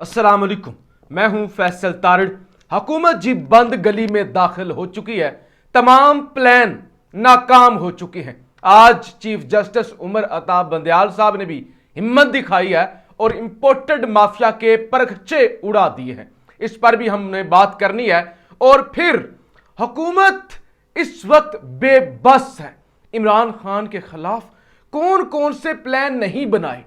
السلام علیکم، میں ہوں فیصل تارڑ۔ حکومت جی بند گلی میں داخل ہو چکی ہے، تمام پلان ناکام ہو چکے ہیں۔ آج چیف جسٹس عمر عطا بندیال صاحب نے بھی ہمت دکھائی ہے اور امپورٹڈ مافیا کے پرچے اڑا دیے ہیں، اس پر بھی ہم نے بات کرنی ہے۔ اور پھر حکومت اس وقت بے بس ہے، عمران خان کے خلاف کون کون سے پلان نہیں بنائے،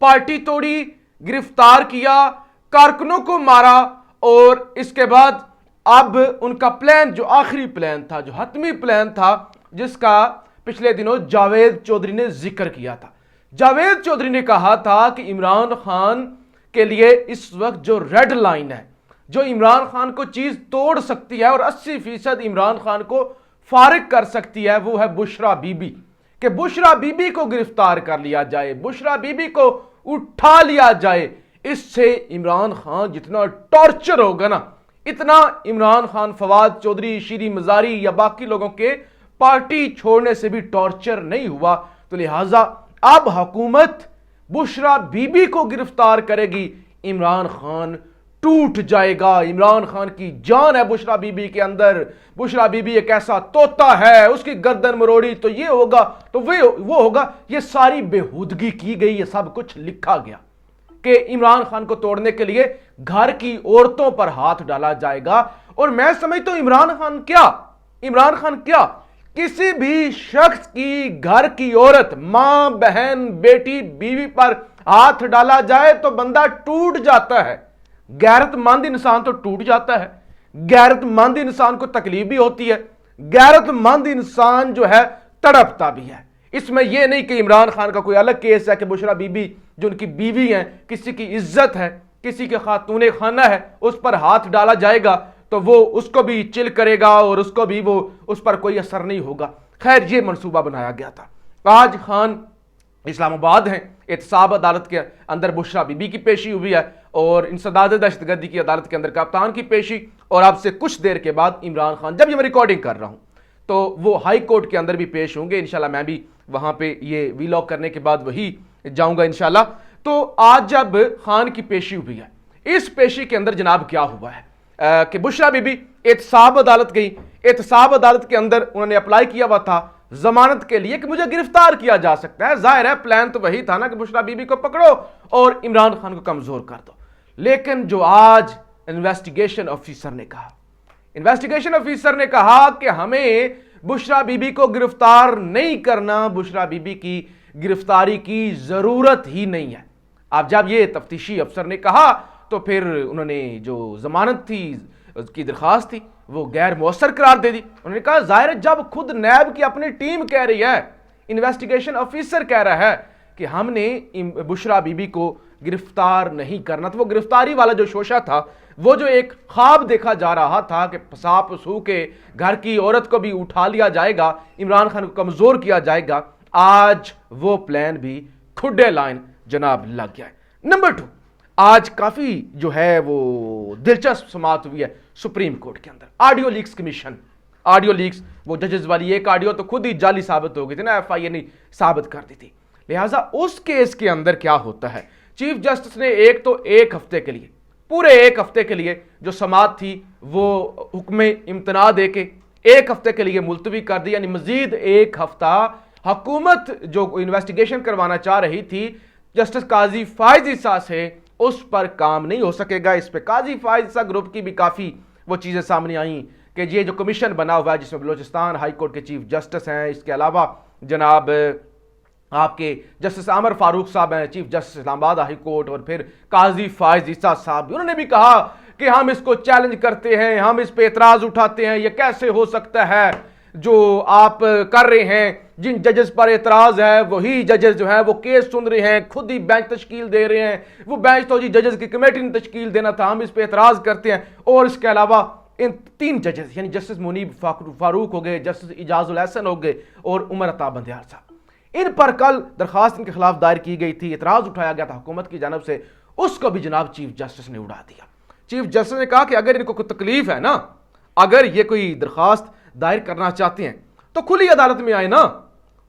پارٹی توڑی، گرفتار کیا، کارکنوں کو مارا، اور اس کے بعد اب ان کا پلان جو آخری پلان تھا، جو حتمی پلان تھا، جس کا پچھلے دنوں جاوید چودھری نے ذکر کیا تھا۔ جاوید چودھری نے کہا تھا کہ عمران خان کے لیے اس وقت جو ریڈ لائن ہے، جو عمران خان کو چیز توڑ سکتی ہے اور 80% عمران خان کو فارغ کر سکتی ہے، وہ ہے بشرا بی بی، کہ بشرا بی بی کو گرفتار کر لیا جائے، بشرا بی بی کو اٹھا لیا جائے۔ اس سے عمران خان جتنا ٹارچر ہوگا نا، اتنا عمران خان فواد چودھری، شیری مزاری یا باقی لوگوں کے پارٹی چھوڑنے سے بھی ٹارچر نہیں ہوا۔ تو لہٰذا اب حکومت بشرا بی بی کو گرفتار کرے گی، عمران خان ٹوٹ جائے گا۔ عمران خان کی جان ہے بشرا بی بی کے اندر، بشرا بی بی ایک ایسا طوطا ہے، اس کی گردن مروڑی تو یہ ہوگا تو وہ ہوگا۔ یہ ساری بےہودگی کی گئی، یہ سب کچھ لکھا گیا کہ عمران خان کو توڑنے کے لیے گھر کی عورتوں پر ہاتھ ڈالا جائے گا۔ اور میں سمجھتا ہوں عمران خان کیا کسی بھی شخص کی گھر کی عورت، ماں، بہن، بیٹی، بیوی پر ہاتھ ڈالا جائے تو بندہ ٹوٹ جاتا ہے۔ غیرت مند انسان تو ٹوٹ جاتا ہے، غیرت مند انسان کو تکلیف بھی ہوتی ہے، غیرت مند انسان جو ہے تڑپتا بھی ہے۔ اس میں یہ نہیں کہ عمران خان کا کوئی الگ کیس ہے کہ بشرا بی بی جو ان کی بیوی ہیں، کسی کی عزت ہے، کسی کے خاتون خانہ ہے، اس پر ہاتھ ڈالا جائے گا تو وہ اس کو بھی چل کرے گا اور اس کو بھی اس پر کوئی اثر نہیں ہوگا۔ خیر، یہ منصوبہ بنایا گیا تھا۔ آج خان اسلام آباد ہیں، احتساب عدالت کے اندر بشرا بی بی کی پیشی ہوئی ہے، اور انسداد دہشت گردی کی عدالت کے اندر کپتان کی پیشی، اور اب سے کچھ دیر کے بعد عمران خان، جب یہ میں ریکارڈنگ کر رہا ہوں تو وہ ہائی کورٹ کے اندر بھی پیش ہوں گے انشاءاللہ۔ میں بھی وہاں پہ یہ ویلاگ کرنے کے بعد وہی جاؤں گا انشاءاللہ۔ تو آج جب خان کی پیشی ہوئی ہے، اس پیشی کے اندر جناب کیا ہوا ہے کہ بشرا بی بی احتساب عدالت گئی۔ احتساب عدالت کے اندر انہوں نے اپلائی کیا ہوا تھا ضمانت کے لیے کہ مجھے گرفتار کیا جا سکتا ہے۔ ظاہر ہے پلان تو وہی تھا نا کہ بشرا بی بی کو پکڑو اور عمران خان کو کمزور کر دو۔ لیکن جو آج انویسٹیگیشن آفیسر نے کہا کہ ہمیں بشرا بی بی کو گرفتار نہیں کرنا، بشرا بی بی کی گرفتاری کی ضرورت ہی نہیں ہے۔ اب جب یہ تفتیشی افسر نے کہا تو پھر انہوں نے جو ضمانت تھی، اس کی درخواست تھی، وہ غیر مؤثر قرار دے دی۔ انہوں نے کہا ظاہر ہے جب خود نیب کی اپنی ٹیم کہہ رہی ہے، انویسٹیگیشن آفیسر کہہ رہا ہے کہ ہم نے بشرا بی بی کو گرفتار نہیں کرنا، تو وہ گرفتاری والا جو شوشہ تھا، وہ جو ایک خواب دیکھا جا رہا تھا کہ پسا پسو کے گھر کی عورت کو بھی اٹھا لیا جائے گا، عمران خان کو کمزور کیا جائے گا، آج وہ پلان بھی کھڈے لائن جناب لگ گیا ہے۔ نمبر 2، آج کافی جو ہے وہ دلچسپ سماعت ہوئی ہے سپریم کورٹ کے اندر، audio leaks commission. Audio leaks, وہ ججز والی ایک آڈیو تو خود ہی جعلی ثابت ہو گئی تھی نا، ایف آئی اے نے ثابت کر دی تھی۔ لہٰذا اس کیس کے اندر کیا ہوتا ہے، چیف جسٹس نے ایک ہفتے کے لیے، پورے ایک ہفتے کے لیے جو سماعت تھی وہ حکم امتناع دے کے ایک ہفتے کے لیے ملتوی کر دی، یعنی مزید ایک ہفتہ حکومت جو انویسٹیگیشن کروانا چاہ رہی تھی جسٹس قاضی فائز عیسیٰ سے، اس پر کام نہیں ہو سکے گا۔ اس پہ قاضی فائز عیسیٰ گروپ کی بھی کافی وہ چیزیں سامنے آئیں کہ یہ جو کمیشن بنا ہوا ہے جس میں بلوچستان ہائی کورٹ کے چیف جسٹس ہیں، اس کے علاوہ جناب آپ کے جسٹس عامر فاروق صاحب ہیں چیف جسٹس اسلام آباد ہائی کورٹ، اور پھر قاضی فائز عیسیٰ صاحب بھی، انہوں نے بھی کہا کہ ہم اس کو چیلنج کرتے ہیں، ہم اس پہ اعتراض اٹھاتے ہیں، یہ کیسے ہو سکتا ہے جو آپ کر رہے ہیں، جن ججز پر اعتراض ہے وہی ججز جو ہیں وہ کیس سن رہے ہیں، خود ہی بینچ تشکیل دے رہے ہیں، وہ بینچ تو جی ججز کی کمیٹی نے تشکیل دینا تھا، ہم اس پہ اعتراض کرتے ہیں۔ اور اس کے علاوہ ان 3 ججز یعنی جسٹس منیب فاروق ہو گئے، جسٹس اعجاز الحسن ہو گئے، اور عمر عطا بندیال صاحب، ان پر کل درخواست ان کے خلاف دائر کی گئی تھی، اعتراض اٹھایا گیا تھا حکومت کی جانب سے، اس کو بھی جناب چیف جسٹس نے اڑا دیا۔ چیف جسٹس نے کہا کہ اگر ان کو کوئی تکلیف ہے نا، اگر یہ کوئی درخواست دائر کرنا چاہتے ہیں تو کھلی عدالت میں آئیں نا۔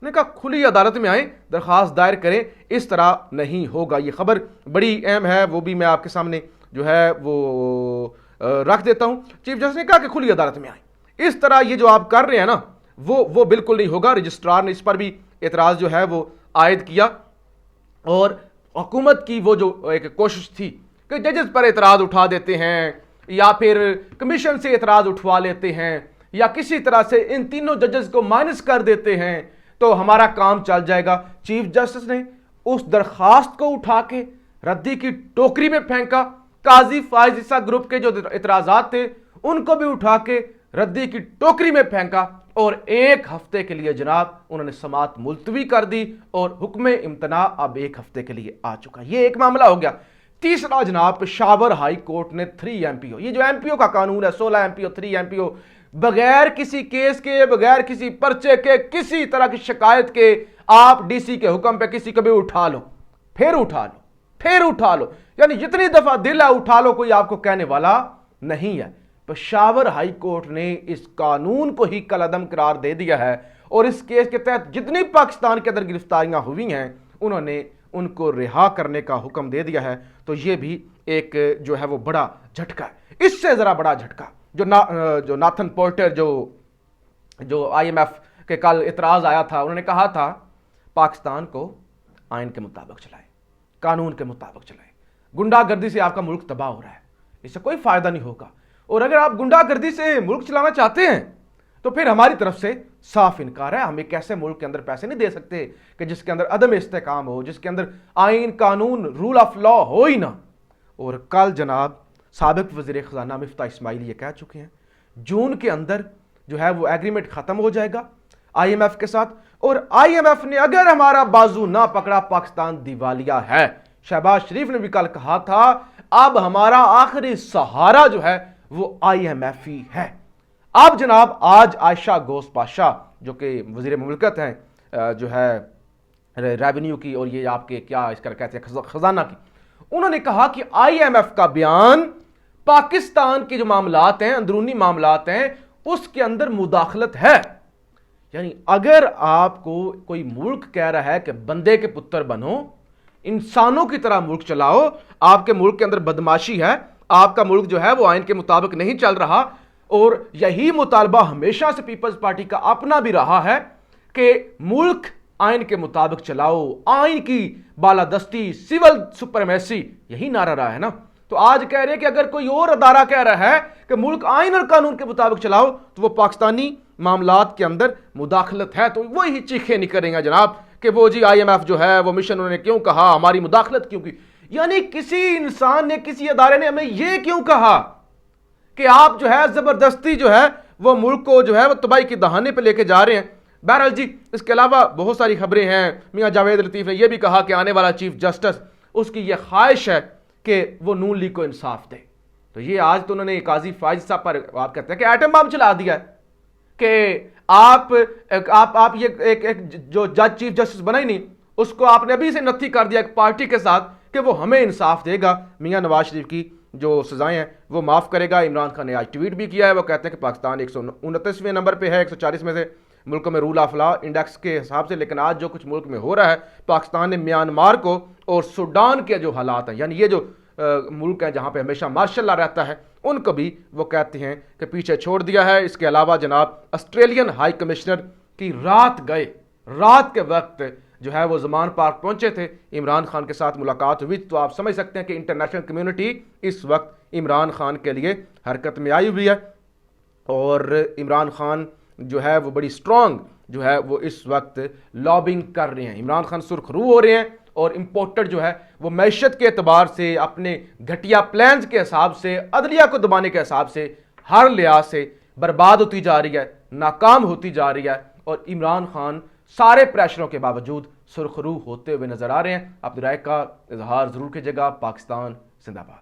نے کہا کھلی عدالت میں آئیں، درخواست دائر کریں، اس طرح نہیں ہوگا۔ یہ خبر بڑی اہم ہے، وہ بھی میں آپ کے سامنے جو ہے وہ رکھ دیتا ہوں۔ چیف جسٹس نے کہا کہ کھلی عدالت میں آئیں۔ اس طرح یہ جو آپ کر رہے ہیں نا وہ بالکل نہیں ہوگا۔ رجسٹرار نے اس پر بھی اعتراض جو ہے وہ عائد کیا، اور حکومت کی وہ جو ایک کوشش تھی کہ ججز پر اعتراض اٹھا دیتے ہیں یا پھر کمیشن سے اعتراض اٹھوا لیتے ہیں یا کسی طرح سے ان تینوں ججز کو مائنس کر دیتے ہیں تو ہمارا کام چل جائے گا، چیف جسٹس نے اس درخواست کو اٹھا کے ردی کی ٹوکری میں پھینکا۔ قاضی فائز عیسیٰ گروپ کے جو اعتراضات تھے ان کو بھی اٹھا کے ردی کی ٹوکری میں پھینکا، اور ایک ہفتے کے لیے جناب انہوں نے سماعت ملتوی کر دی، اور حکم امتناع اب ایک ہفتے کے لیے آ چکا۔ یہ ایک معاملہ ہو گیا۔ تیسرا جناب پشاور ہائی کورٹ نے 3 MP او، یہ جو MP او کا قانون ہے 16 MP او 3 MP او، بغیر کسی کیس کے، بغیر کسی پرچے کے، کسی طرح کی شکایت کے آپ ڈی سی کے حکم پہ کسی کو بھی اٹھا لو، پھر اٹھا لو، پھر اٹھا لو، یعنی جتنی دفعہ دل ہے اٹھا لو، کوئی آپ کو کہنے والا نہیں ہے۔ پشاور ہائی کورٹ نے اس قانون کو ہی کالعدم قرار دے دیا ہے، اور اس کیس کے تحت جتنی پاکستان کے اندر گرفتاریاں ہوئی ہیں انہوں نے ان کو رہا کرنے کا حکم دے دیا ہے۔ تو یہ بھی ایک جو ہے وہ بڑا جھٹکا ہے۔ اس سے ذرا بڑا جھٹکا جو ناتھن پورٹر جو IMF کے کل اعتراض آیا تھا، انہوں نے کہا تھا پاکستان کو آئین کے مطابق چلائے، قانون کے مطابق چلائے، گنڈا گردی سے آپ کا ملک تباہ ہو رہا ہے، اس سے کوئی فائدہ نہیں ہوگا، اور اگر آپ گنڈا گردی سے ملک چلانا چاہتے ہیں تو پھر ہماری طرف سے صاف انکار ہے۔ ہم ایک ایسے ملک کے اندر پیسے نہیں دے سکتے کہ جس کے اندر عدم استحکام ہو، جس کے اندر آئین، قانون، رول آف لا ہو ہی نہ۔ اور کل جناب سابق وزیر خزانہ مفتاح اسماعیل یہ کہہ چکے ہیں جون کے اندر جو ہے وہ ایگریمنٹ ختم ہو جائے گا IMF کے ساتھ، اور IMF نے اگر ہمارا بازو نہ پکڑا پاکستان دیوالیہ ہے۔ شہباز شریف نے بھی کل کہا تھا اب ہمارا آخری سہارا جو ہے وہ IMF ہی ہے۔ اب جناب آج عائشہ گوس پاشا جو کہ وزیر مملکت ہیں جو ہے ریونیو کی، اور یہ آپ کے کیا اس کا کہتے ہیں خزانہ کی، انہوں نے کہا کہ IMF کا بیان پاکستان کے جو معاملات ہیں، اندرونی معاملات ہیں، اس کے اندر مداخلت ہے۔ یعنی اگر آپ کو کوئی ملک کہہ رہا ہے کہ بندے کے پتر بنو، انسانوں کی طرح ملک چلاؤ، آپ کے ملک کے اندر بدماشی ہے، آپ کا ملک جو ہے وہ آئین کے مطابق نہیں چل رہا، اور یہی مطالبہ ہمیشہ سے پیپلز پارٹی کا اپنا بھی رہا ہے کہ ملک آئین کے مطابق چلاؤ، آئین کی بالادستی، سول سپریمیسی، یہی نعرہ رہا ہے نا۔ تو آج کہہ رہے کہ اگر کوئی اور ادارہ کہہ رہا ہے کہ ملک آئین اور قانون کے مطابق چلاؤ تو وہ پاکستانی معاملات کے اندر مداخلت ہے، تو وہی چیخیں نہیں کریں گے جناب کہ وہ جی IMF جو ہے وہ مشن انہوں نے کیوں کہا، ہماری مداخلت کیوں کی۔ یعنی کسی انسان نے، کسی ادارے نے ہمیں یہ کیوں کہا کہ آپ جو ہے زبردستی جو ہے وہ ملک کو جو ہے وہ تباہی کی دہانے پہ لے کے جا رہے ہیں۔ بہرحال جی اس کے علاوہ بہت ساری خبریں ہیں۔ میاں جاوید لطیف نے یہ بھی کہا کہ آنے والا چیف جسٹس اس کی یہ خواہش ہے کہ وہ نون لیگ کو انصاف دے۔ تو یہ آج تو انہوں نے قاضی فائز صاحب پر آپ کہتے ہیں کہ ایٹم بم چلا دیا ہے کہ آپ یہ ایک جو جج چیف جسٹس بنا ہی نہیں، اس کو آپ نے ابھی سے نتھی کر دیا ایک پارٹی کے ساتھ کہ وہ ہمیں انصاف دے گا، میاں نواز شریف کی جو سزائیں ہیں وہ معاف کرے گا۔ عمران خان نے آج ٹویٹ بھی کیا ہے، وہ کہتے ہیں کہ پاکستان 129ویں نمبر پہ ہے 140 میں سے ملکوں میں رول آف لا انڈیکس کے حساب سے، لیکن آج جو کچھ ملک میں ہو رہا ہے، پاکستان نے میانمار کو اور سوڈان کے جو حالات ہیں، یعنی یہ جو ملک ہیں جہاں پہ ہمیشہ مارشل لا رہتا ہے، ان کو بھی وہ کہتے ہیں کہ پیچھے چھوڑ دیا ہے۔ اس کے علاوہ جناب آسٹریلین ہائی کمشنر کی رات کے وقت جو ہے وہ زمان پارک پہنچے تھے، عمران خان کے ساتھ ملاقات ہوئی، تو آپ سمجھ سکتے ہیں کہ انٹرنیشنل کمیونٹی اس وقت عمران خان کے لیے حرکت میں آئی ہوئی ہے، اور عمران خان جو ہے وہ بڑی سٹرونگ جو ہے وہ اس وقت لابنگ کر رہے ہیں۔ عمران خان سرخ رو ہو رہے ہیں، اور امپورٹر جو ہے وہ معیشت کے اعتبار سے، اپنے گھٹیا پلانز کے حساب سے، عدلیہ کو دبانے کے حساب سے، ہر لحاظ سے برباد ہوتی جا رہی ہے، ناکام ہوتی جا رہی ہے، اور عمران خان سارے پریشروں کے باوجود سرخ رو ہوتے ہوئے نظر آ رہے ہیں۔ اپنی رائے کا اظہار ضرور کیجیے گا۔ پاکستان زندہ باد۔